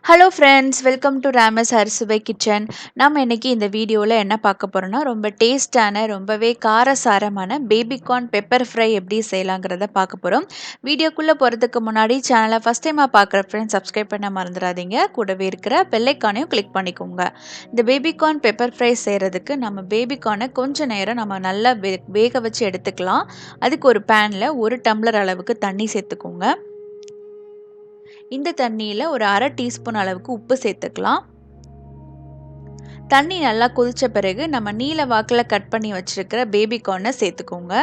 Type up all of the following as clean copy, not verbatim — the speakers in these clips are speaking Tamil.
Hello friends, welcome to Ramas Arusuvai kitchen. நம்ம இன்னைக்கு இந்த வீடியோவில் என்ன பார்க்க போகிறோம்னா, ரொம்ப டேஸ்டான ரொம்பவே காரசாரமான பேபிகார்ன் பெப்பர் ஃப்ரை எப்படி செய்யலாங்கிறத பார்க்க போகிறோம். வீடியோக்குள்ளே போகிறதுக்கு முன்னாடி சேனலை ஃபஸ்ட் டைமாக பார்க்குற ஃப்ரெண்ட்ஸ் சப்ஸ்கிரைப் பண்ண மறந்துடாதீங்க. கூடவே இருக்கிற பெல்லைக்கானையும் கிளிக் பண்ணிக்கோங்க. இந்த பேபிகார்ன் பெப்பர் ஃப்ரை செய்கிறதுக்கு நம்ம பேபிகார்னை கொஞ்சம் நேரம் நம்ம நல்லா வேக வச்சு எடுத்துக்கலாம். அதுக்கு ஒரு பேனில் 1 டம்ளர் அளவுக்கு தண்ணி சேர்த்துக்கோங்க. இந்த தண்ணியில் ஒரு அரை டீஸ்பூன் அளவுக்கு உப்பு சேர்த்துக்கலாம். தண்ணி நல்லா கொதிச்ச பிறகு நம்ம நீல வாக்கில் கட் பண்ணி வச்சிருக்கிற பேபிகார்னை சேர்த்துக்கோங்க.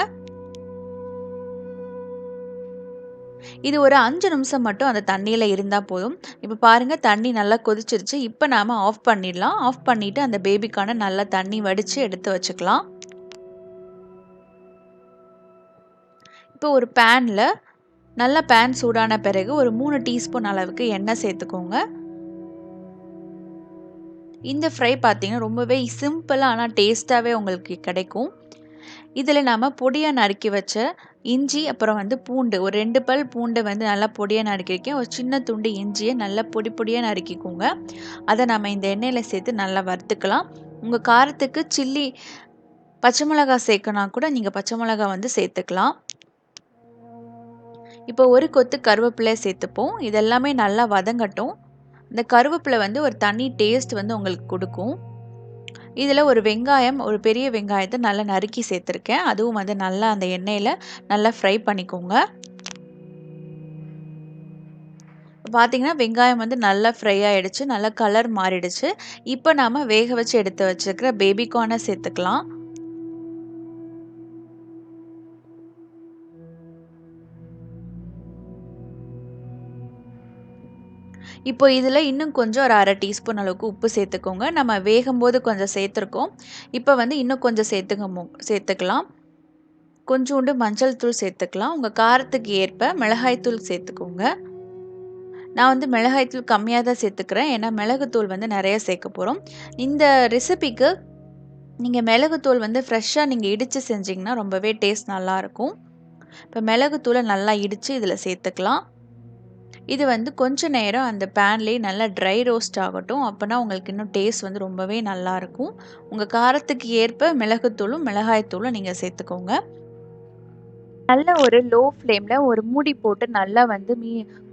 இது ஒரு 5 நிமிஷம் மட்டும் அந்த தண்ணியில் இருந்தால் போதும். இப்போ பாருங்கள், தண்ணி நல்லா கொதிச்சிருச்சு. இப்போ நாம் ஆஃப் பண்ணிடலாம். ஆஃப் பண்ணிவிட்டு அந்த பேபிகார்னை நல்லா தண்ணி வடித்து எடுத்து வச்சுக்கலாம். இப்போ ஒரு பேனில் நல்லா பேன் சூடான பிறகு ஒரு 3 டீஸ்பூன் அளவுக்கு எண்ணெய் சேர்த்துக்கோங்க. இந்த ஃப்ரை பார்த்தீங்கன்னா ரொம்பவே சிம்பிளாக ஆனால் டேஸ்ட்டாகவே உங்களுக்கு கிடைக்கும். இதில் நாம் பொடியாக நறுக்கி வச்ச இஞ்சி, அப்புறம் பூண்டு, ஒரு 2 பல் பூண்டை நல்லா பொடியாக நறுக்கியிருக்கேன். ஒரு சின்ன துண்டு இஞ்சியை நல்லா பொடியாக நறுக்கிக்கோங்க. அதை நம்ம இந்த எண்ணெயில் சேர்த்து நல்லா வறுத்துக்கலாம். உங்கள் காரத்துக்கு சில்லி பச்சை மிளகாய் சேர்க்கனா கூட நீங்கள் பச்சை மிளகாய் சேர்த்துக்கலாம். இப்போ ஒரு கொத்து கருவேப்பிலை சேர்த்துப்போம். இதெல்லாமே நல்லா வதங்கட்டும். இந்த கருவேப்பிலை ஒரு தனி டேஸ்ட் உங்களுக்கு கொடுக்கும். இதில் ஒரு வெங்காயம், ஒரு பெரிய வெங்காயத்தை நல்லா நறுக்கி சேர்த்துருக்கேன். அதுவும் நல்லா அந்த எண்ணெயில் நல்லா ஃப்ரை பண்ணிக்கோங்க. பார்த்தீங்கன்னா வெங்காயம் நல்லா ஃப்ரை ஆகிடுச்சு, நல்லா கலர் மாறிடுச்சு. இப்போ நாம் வேக வச்சு எடுத்து வச்சுருக்கிற பேபிகார்னை சேர்த்துக்கலாம். இப்போ இதில் இன்னும் கொஞ்சம் ஒரு அரை டீஸ்பூன் அளவுக்கு உப்பு சேர்த்துக்கோங்க. நம்ம வேகும்போது கொஞ்சம் சேர்த்துருக்கோம். இப்போ இன்னும் கொஞ்சம் சேர்த்துக்கலாம். கொஞ்சோண்டு மஞ்சள் தூள் சேர்த்துக்கலாம். உங்கள் காரத்துக்கு ஏற்ப மிளகாய்த்தூள் சேர்த்துக்கோங்க. நான் மிளகாய்த்தூள் கம்மியாக தான் சேர்த்துக்கிறேன். ஏன்னா மிளகுத்தூள் நிறைய சேர்க்க போகிறோம். இந்த ரெசிபிக்கு நீங்கள் மிளகுத்தூள் ஃப்ரெஷ்ஷாக நீங்கள் இடித்து செஞ்சிங்கன்னா ரொம்பவே டேஸ்ட் நல்லாயிருக்கும். இப்போ மிளகுத்தூளை நல்லா இடித்து இதில் சேர்த்துக்கலாம். இது கொஞ்ச நேரம் அந்த பேன்லேயே நல்லா ட்ரை ரோஸ்ட் ஆகட்டும். அப்போனா உங்களுக்கு இன்னும் டேஸ்ட் ரொம்பவே நல்லாயிருக்கும். உங்கள் காரத்துக்கு ஏற்ப மிளகுத்தூளும் மிளகாய்த்தூளும் நீங்கள் சேர்த்துக்கோங்க. நல்ல ஒரு லோ ஃப்ளேமில் ஒரு மூடி போட்டு நல்லா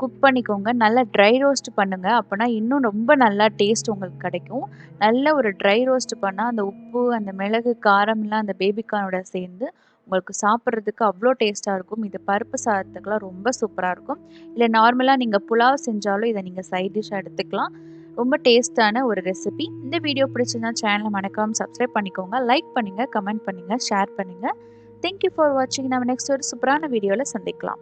குக் பண்ணிக்கோங்க. நல்லா ட்ரை ரோஸ்ட் பண்ணுங்கள். அப்போனா இன்னும் ரொம்ப நல்லா டேஸ்ட் உங்களுக்கு கிடைக்கும். நல்ல ஒரு ட்ரை ரோஸ்ட் பண்ணால் அந்த உப்பு, அந்த மிளகு, காரம்லாம் அந்த பேபிகார்னோட சேர்ந்து உங்களுக்கு சாப்பிட்றதுக்கு அவ்வளோ டேஸ்ட்டாக இருக்கும். இது பருப்பு சாதத்துக்கெலாம் ரொம்ப சூப்பராக இருக்கும். இல்லை நார்மலாக நீங்கள் புலாவ் செஞ்சாலும் இதை நீங்கள் சைட் டிஷ்ஷாக எடுத்துக்கலாம். ரொம்ப டேஸ்ட்டான ஒரு ரெசிபி. இந்த வீடியோ பிடிச்சிருந்தா சேனலை மறக்காமல் சப்ஸ்கிரைப் பண்ணிக்கோங்க. லைக் பண்ணுங்கள், கமெண்ட் பண்ணுங்கள், ஷேர் பண்ணுங்கள். தேங்க் யூ ஃபார் வாட்சிங். நம்ம நெக்ஸ்ட் ஒரு சூப்பரான வீடியோவில் சந்திக்கலாம்.